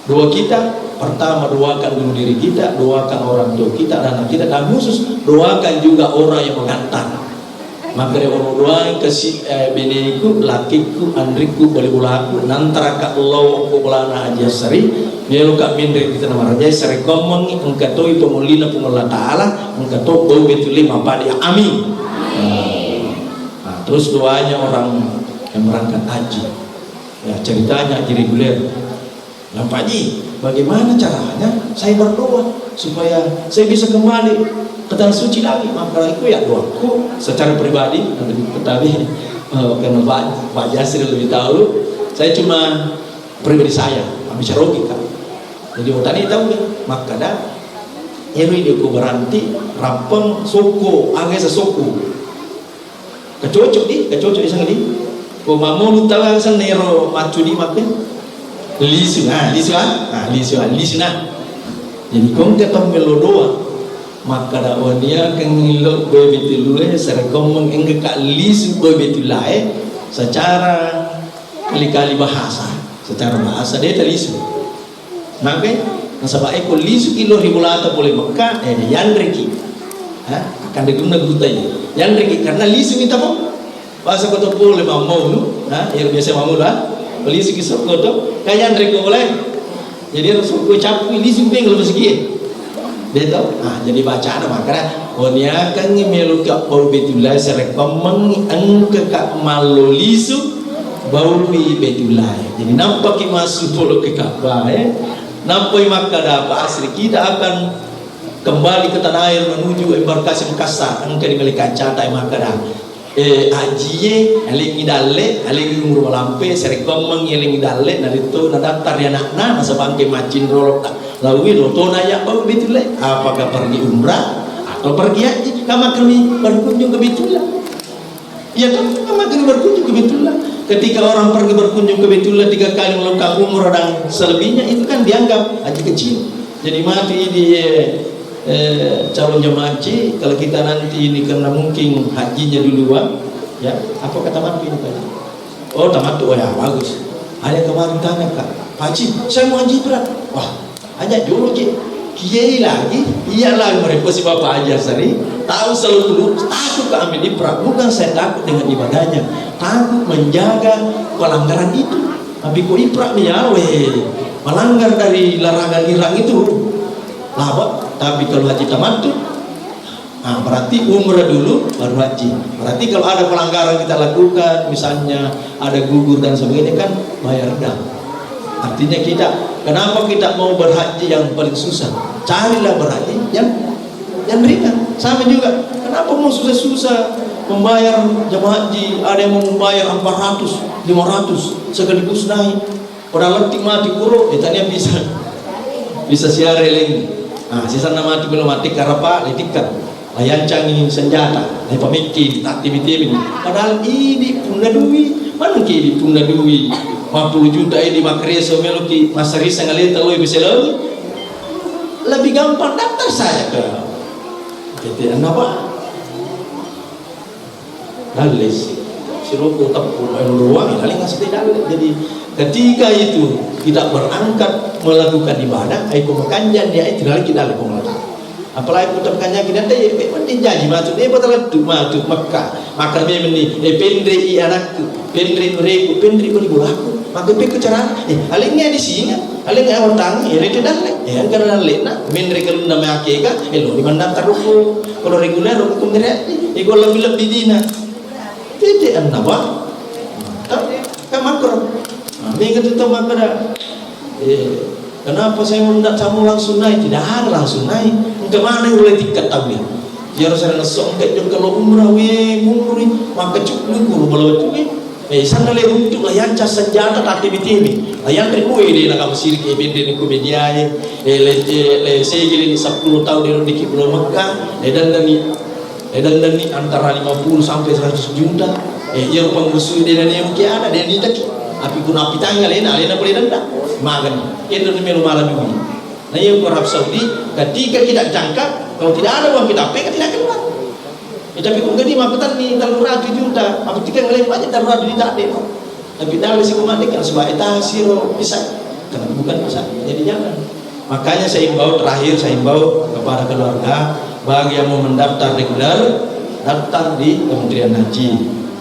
Doa kita pertama, doakan dulu diri kita, doakan orang tua kita, anak kita, dan khusus doakan juga orang yang mengantar. Maka dia orang doain ke si beneku, lakiku, andriku, boleh bulaku, nantara ka Allah ko bulana aja seri, melu ka mindre kita nama raja seri komong engkatoi pemulina pemula taala, engkato bau betul lima pada amin. Nah, terus doanya orang yang berangkat haji, ya ceritanya haji reguler. Nah Pak Haji, bagaimana caranya saya berdoa supaya saya bisa kembali ke tanah suci lagi? Maka itu ya doaku secara pribadi, tetapi karena Pak Jasir lebih tahu, saya cuma pribadi saya, bisa logika. Jadi tadi tahu kan, maka dah ini dia berhenti rampung suku, agak sesuku, kecocok di sang di, kau mau tahu yang sang nero macu di makin. Lisu nah. Jadi kau ketemu melodoa, maka dakwanya kengilok boy betulue serekom mengenggak lisu boy betulae secara kali-kali bahasa, secara bahasa dia lisu. Maka nasabah ekor lisu kilo ribulata boleh Mekah yandreki, akan diguna gutai yandreki karena lisu kita mau bahasa kota boleh mau yang biasa mau lah. Beli segi sokoto, kayak Andre boleh. Jadi harus gue capu ini sumpeng kalau segi. Betul. Jadi baca ada makanya. Onya kan ngimelu kak bau betulai serekam mengangkat kak malu lisu bau betulai. Jadi nampak masuk polo ke Ka'bah. Nampak maka dapat asli kita akan kembali ke tanah air menuju embarkasi Makassar. Angkat di Melika Cata maka dah. Ajiye aling idalle aling umur malampe serekom mengiling idalle narito nadatar ya nakna masa bangke macin rolok tak lawi loto naya bau betulai apakah pergi umrah atau pergi haji kama kami berkunjung ke Baitullah ya kan kama kami berkunjung ke Baitullah ketika orang pergi berkunjung ke Baitullah 3 kali melakukan umrah dan selebihnya itu kan dianggap haji kecil jadi mati di calon jemaah haji kalau kita nanti ini karena mungkin hajinya duluan ya apa kata mati ini Pak? Oh tamat tuh ya bagus ada kemarin tanya Kak Pak Haji saya mau haji berat wah aja dulu kiai lagi iya lagi mereka si Bapak aja seri tahu selalu dulu takut ke ambil iprah bukan saya takut dengan ibadahnya takut menjaga pelanggaran itu tapi kok iprah miawe melanggar dari larangan hirang itu laba tapi kalau haji tamattu berarti umrah dulu baru haji berarti kalau ada pelanggaran kita lakukan misalnya ada gugur dan sebagainya kan bayar dam artinya kita kenapa kita mau berhaji yang paling susah carilah berhaji yang ringan sama juga kenapa mau susah-susah membayar jemaah haji ada yang mau membayar 400 500 sekaligus naik padahal letih mati kuro tanya bisa siar releng sisa nama mati belum mati karena pak letikan layan canggih senjata dari pemikir aktiviti ini padahal ini punna duwi mana kini punna duwi 50 juta ini makreso meloki masari sangalita lo bisa lo lebih gampang daftar saya ke jadi apa dalis sirup tepung ruang kali nggak sedih jadi ketika itu kita berangkat melakukan ibadah ayo makannya dia tidak kita lakukan apalagi kita makannya kita teh penting jadi masuk dia betul masuk Mekah maka dia meni pendre i anakku pendre nureku pendre ko dibulaku maka pe cara alingnya di sini alingnya orang ya itu dan ya karena lena pendre kalau nama akeka lo di mana taruh kalau reguler hukum dia iko lebih dina tidak apa kan makro minggu itu maka kenapa saya mendak kamu langsung naik tidak ada langsung naik kemana yang boleh tiket tahu ya dia harus ada songket jam kalau umrah mumuri maka cukup guru balau cukup sana le untuk layan cas senjata aktiviti ini layan ribu ini nak kamu sirik ebende ni komediai le segili 10 tahun di Kiblo Mekah dan dan ini antara 50 sampai 100 juta. Yang pengusul dia dan yang kiana dia ni tak. Api kuna api tanggal lena boleh denda. Makan. Itu ni melu malam ini. Nah yang Arab Saudi ketika kita jangka, kalau tidak ada uang kita pay tidak keluar. Tapi kung gadi makutan ni 300 juta, apa tiga ngalay banyak 300 juta deh. Tapi dalam si kumandik yang sebab eta siro bisa, karena bukan bisa. Jadi jangan. Makanya saya imbau terakhir, saya imbau kepada keluarga bagi yang mau mendaftar reguler, daftar di Kementerian Haji.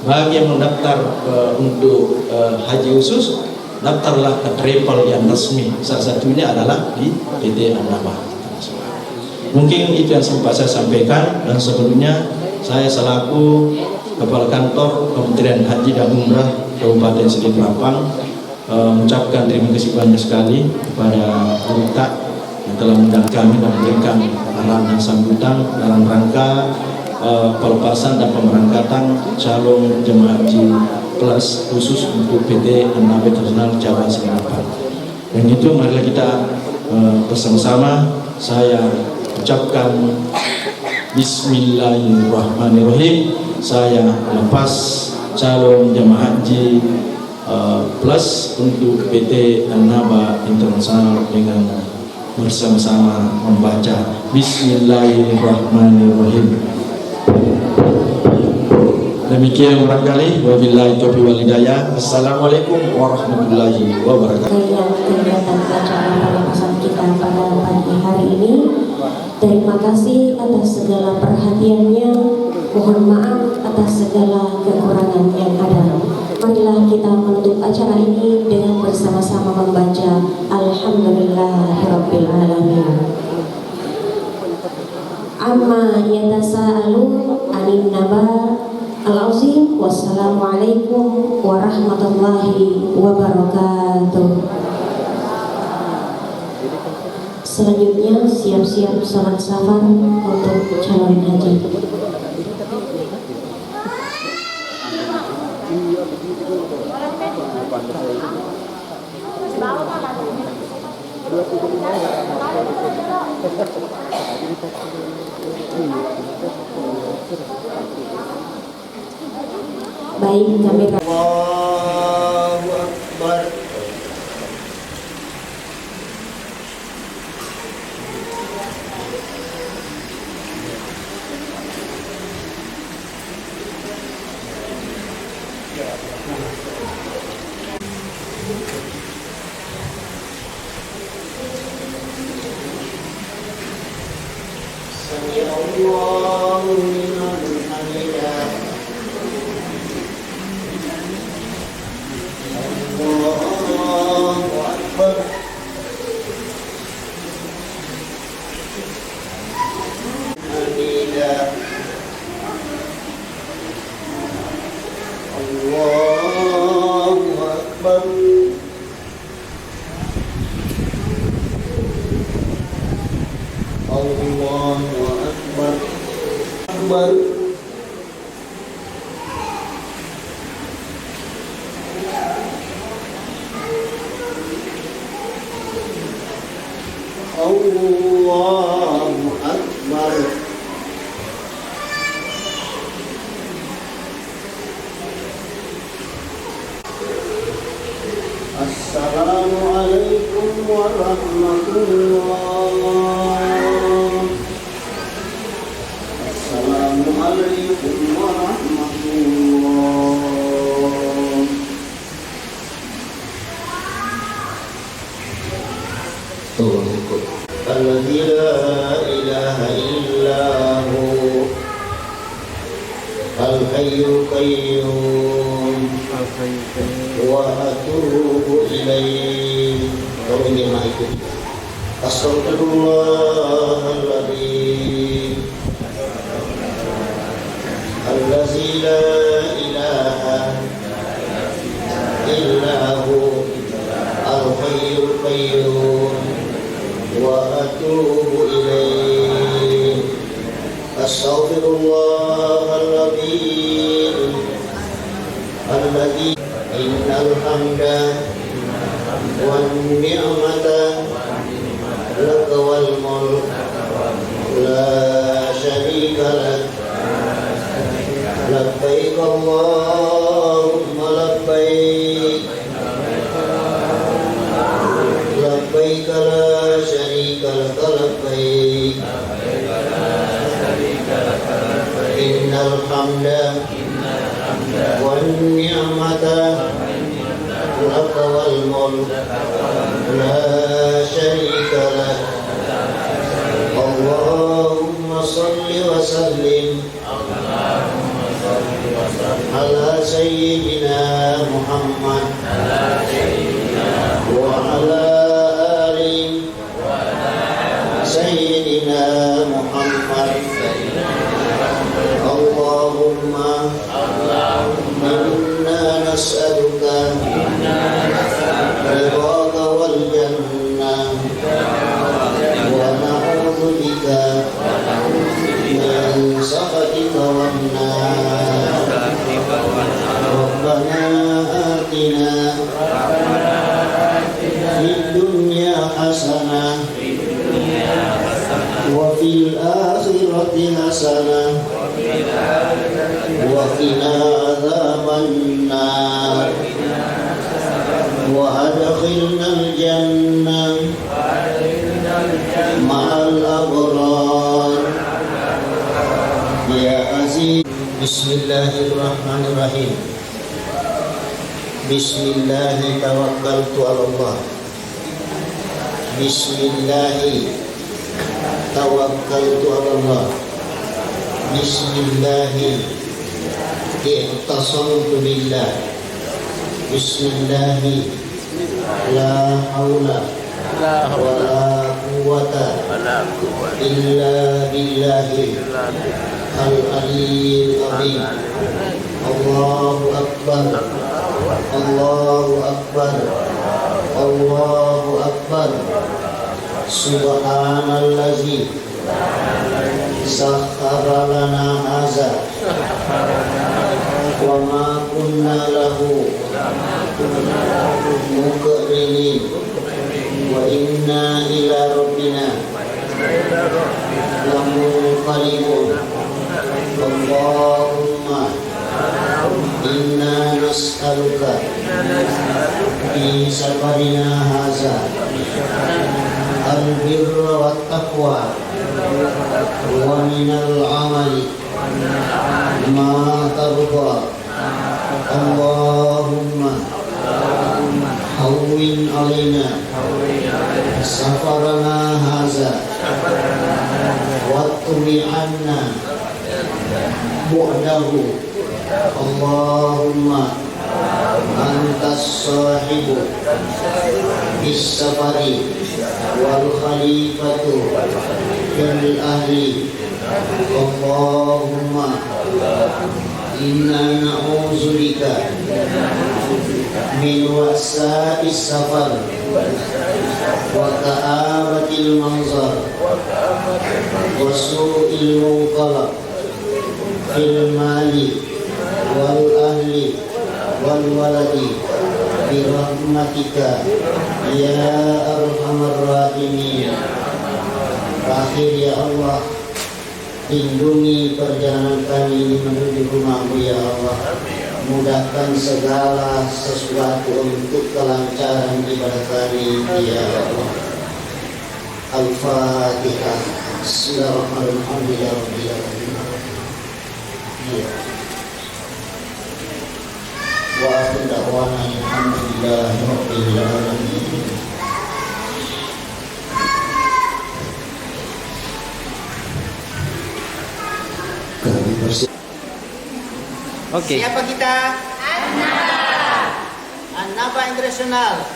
Bagi yang mendaftar untuk haji khusus, daftarlah ke travel yang resmi. Salah satunya adalah di PT An-Naba. Mungkin itu yang sempat saya sampaikan, dan sebelumnya saya selaku Kepala Kantor Kementerian Haji dan Umrah Kabupaten Seri Kelapang mengucapkan terima kasih banyak sekali kepada Ruta yang telah mengundang kami dan memberikan arahan sambutan dalam rangka pelepasan dan pemberangkatan calon jemaah haji kelas khusus untuk PT An-Naba Internasional Jawa Seri Kelapang. Dan itu marilah kita bersama-sama saya ucapkan Bismillahirrahmanirrahim. Saya lepas calon jemaah haji plus untuk PT An-Naba Internasional dengan bersama-sama membaca Bismillahirrahmanirrahim. Demikian barangkali, wabillahi taufiq wal hidayah. Assalamualaikum warahmatullahi wabarakatuh. Kegiatan acara pelepasan kita pada pagi hari ini. Terima kasih atas segala perhatiannya. Mohon maaf atas segala kekurangan yang ada. Marilah kita menutup acara ini dengan bersama-sama membaca Alhamdulillahirabbil alamin. Amma yatasaalun 'anin naba al-azim. Wassalamualaikum warahmatullahi wabarakatuh. Selanjutnya siap-siap salat safar untuk calon haji. Baik, kami Allahu Akbar. Sami Allahu liman hamidah. Allahu Akbar. Hamidah. Allahu Akbar. Allahu Akbar. Akbar. Allahu Akbar. Assalamualaikum warahmatullahi. Assalamualaikum warahmatullahi. Alladzi la ilaha illahu al-hayyul qayyum wa atubu ilaihi. Tolong jemaah itu. Astaghfirullahaladzim. Alladzi la ilaha illahu al-hayyul qayyum wa atubu ilaihi. Astaghfirullahaladzim. Alladzi innal hamda wan ni'mata laka wal mulk la syarika lak sallim ala sayyidina Muhammad wa ala ali sayyidina Muhammad. Allahumma inna nas'aluka ridhaka wal jannah wa na'udzu bika min sakhatika wan nar. Rabbana atina fid dunya hasanah wa fil akhirati hasanah wa qina adzaban nar wa adkhilnal jannah ma'al abrar ya aziz. Bismillahirrahmanirrahim. Bismillahi tawakkaltu 'ala Allah. Bismillahi tawakkaltu 'ala Allah. Bismillahi i'tasamtu billah. Bismillahi la haula wa la quwwata illa billahi al-aliyyil azim. Allahu akbar. Allahu akbar. Allahu akbar. Subhanallazi sakhkhara lana hadza wa ma kunna lahu muqrinin wa inna ila rabbina lamunqalibun. Allahumma inna nas'aluka fi safarina hadza al-birra wat taqwa wa minal amali ma tarda. Allahumma hawwin alaina safarana hadza wa tumi anna bu'dahu. Allahumma antas sahibu bis safari wal khalifatu fil ahli. Allahumma inna na'udzubika min wasa'is safar wa ka'abatil manzar wa su'il munqalab fil mali wal ahli wal waladi bi rahmatika ya arhamar rahimin. Terakhir, ya Allah, lindungi perjalanan kami ini menuju rumah-Mu ya Allah. Mudahkan segala sesuatu untuk kelancaran ibadah kami ya Allah. Al-Fatihah. Bismillahirrahmanirrahim. Wa akhir da'wana alhamdulillahi rabbil alamin. Oke. Siapa kita? Annaba Internasional.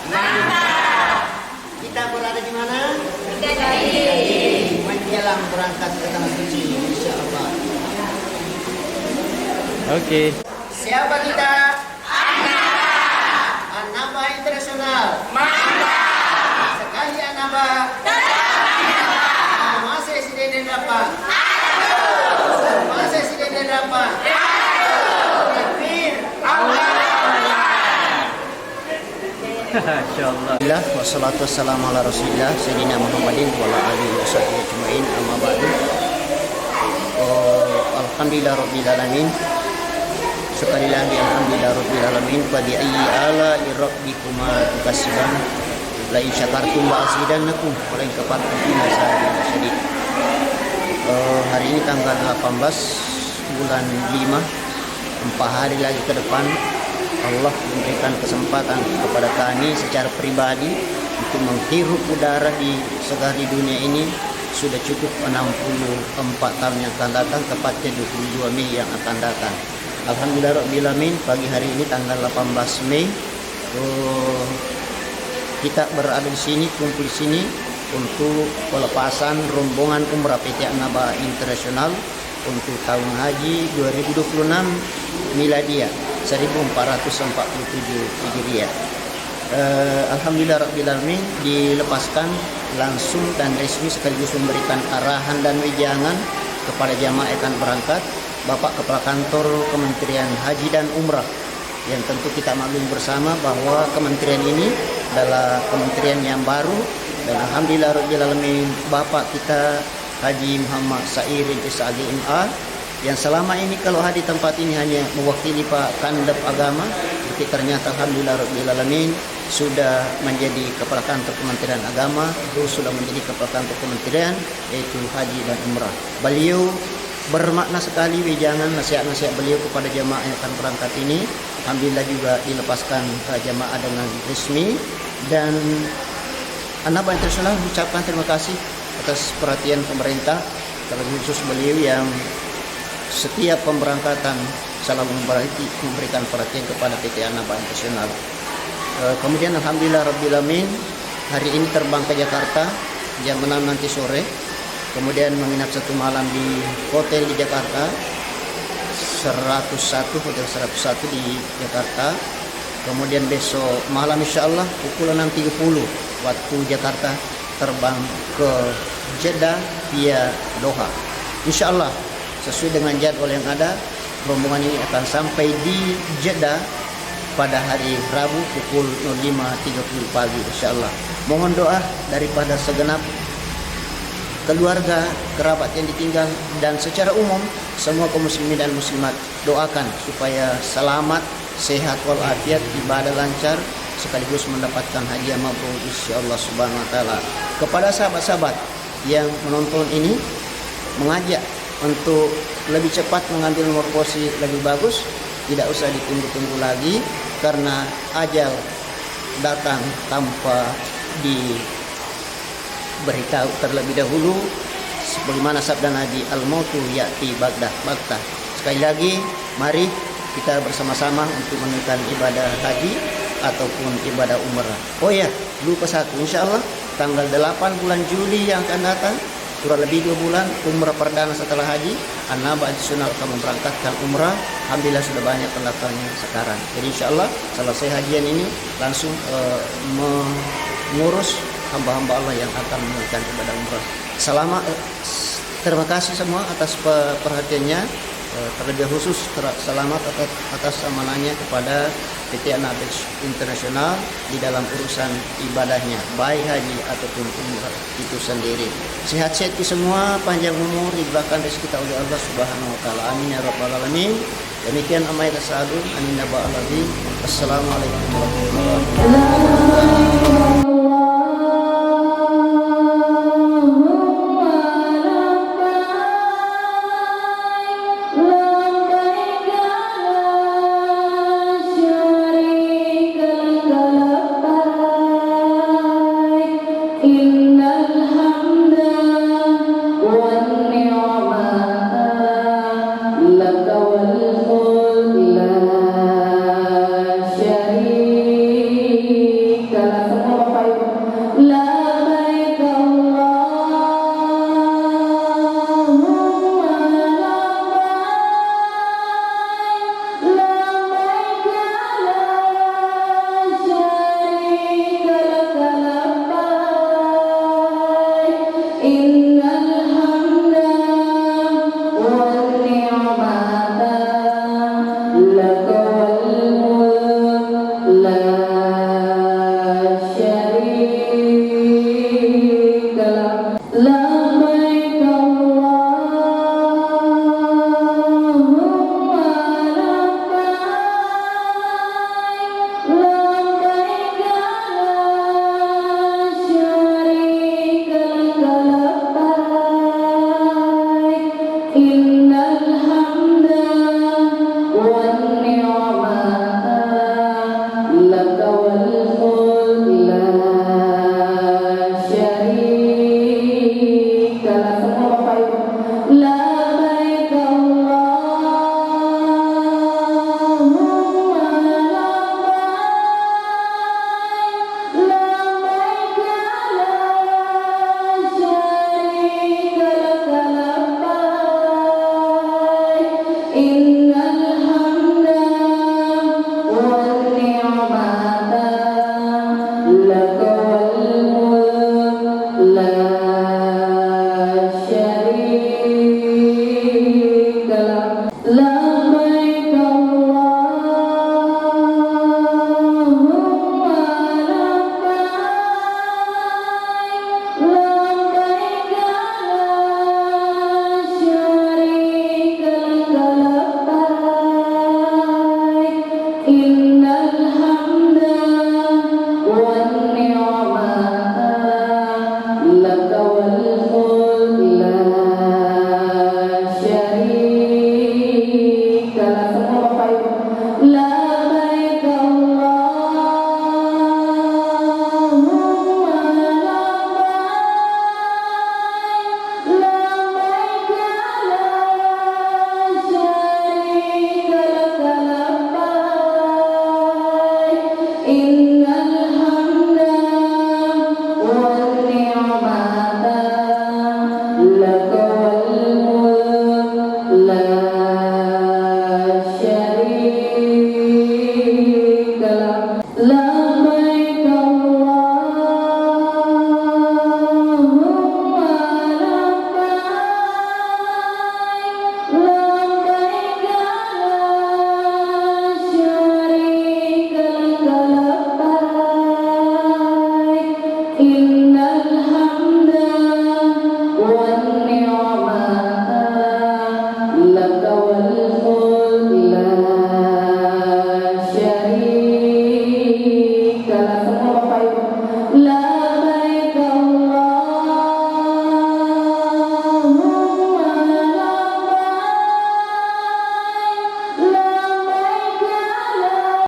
Kita berada di mana? Menjelang berangkat ke tanah suci, insyaallah. Oke. Siapa kita? Annaba Internasional. Sekali Annaba. Masa siden dapat. Masa siden dapat. Insyaallah. Wassalatu wassalamu ala rasulillah Sayyidina Muhammadin wa ala alihi wa sahbihi ajma'in, amma ba'du. Alhamdulillah rabbil alamin. Sekali lagi alhamdulillah rabbil alamin. Fa bi ayyi ala'i rabbikuma tukazziban. La in syakartum la azidannakum wa la in kafartum inna azabi lasyadid. Hari ini tanggal 18 bulan 5, 4 hari lagi ke depan Allah memberikan kesempatan kepada kami secara pribadi untuk menghirup udara di segala di dunia ini sudah cukup 64 tahun yang akan datang, tepatnya 22 Mei yang akan datang. Alhamdulillah Rabbil Alamin, pagi hari ini tanggal 18 Mei kita berada di sini, kumpul di sini untuk pelepasan rombongan umrah PT An-Naba Internasional untuk tahun haji 2026 Miladiah 1447 Hijriah. Alhamdulillah Rabbil Alamin, dilepaskan langsung dan resmi sekaligus memberikan arahan dan wejangan kepada jamaah yang akan berangkat Bapak Kepala Kantor Kementerian Haji dan Umrah, yang tentu kita maklum bersama bahwa kementerian ini adalah kementerian yang baru, dan alhamdulillah Rabbil Alamin Bapak kita Haji Muhammad Sairin SAG MA yang selama ini kalau hadir tempat ini hanya mewakili Pak Kandep Agama, tapi ternyata alhamdulillah Rabbil Alamin sudah menjadi Kepala Kantor Kementerian Agama, terus sudah menjadi Kepala Kantor Kementerian yaitu Haji dan Umrah. Beliau bermakna sekali wejangan nasihat-nasihat beliau kepada jamaah yang akan berangkat ini. Alhamdulillah juga dilepaskan jamaah dengan resmi, dan An-Naba Internasional mengucapkan terima kasih atas perhatian pemerintah, terlebih khusus beliau yang setiap pemberangkatan selalu memberikan perhatian kepada PT An-Naba Internasional. Kemudian alhamdulillah Rabbil Alamin, hari ini terbang ke Jakarta jam 6 nanti sore, kemudian menginap 1 malam di hotel di Jakarta, Hotel 101 di Jakarta. Kemudian besok malam insya Allah pukul 6.30 waktu Jakarta terbang ke Jeddah via Doha. Insya Allah sesuai dengan jadwal yang ada, rombongan ini akan sampai di Jeddah pada hari Rabu pukul 05.30 pagi insya Allah. Mohon doa daripada segenap keluarga, kerabat yang ditinggal, dan secara umum semua kaum muslimin dan muslimat, doakan supaya selamat, sehat walafiat, ibadah lancar, sekaligus mendapatkan hadiah mabrur insyaallah subhanahu wa taala. Kepada sahabat-sahabat yang menonton ini, mengajak untuk lebih cepat mengambil nomor posisi lebih bagus, tidak usah ditunggu-tunggu lagi, karena ajal datang tanpa diberitahu terlebih dahulu, sebagaimana sabda Nabi, al-mautu ya'ti baghtah. Sekali lagi, mari kita bersama-sama untuk menunaikan ibadah haji ataupun ibadah umrah. Oh ya, lupa satu, insya Allah tanggal 8 bulan Juli yang akan datang, kurang lebih 2 bulan, umrah perdana setelah haji, An-Naba Internasional akan memberangkatkan umrah. Alhamdulillah sudah banyak pendaftarnya sekarang. Jadi insya Allah selesai hajian ini langsung mengurus hamba-hamba Allah yang akan menunaikan ibadah umrah. Terima kasih semua atas perhatiannya. Terlebih khusus selamat atas amanahnya kepada PT An-Naba Internasional di dalam urusan ibadahnya, baik haji ataupun umrah itu sendiri. Sehat-sehat kita semua, panjang umur, diberikan rezeki kita oleh Allah Subhanahu wa taala. Amin ya rabbal alamin. Demikian amai tasadun amin ya rabbal alamin. Assalamualaikum warahmatullahi wabarakatuh.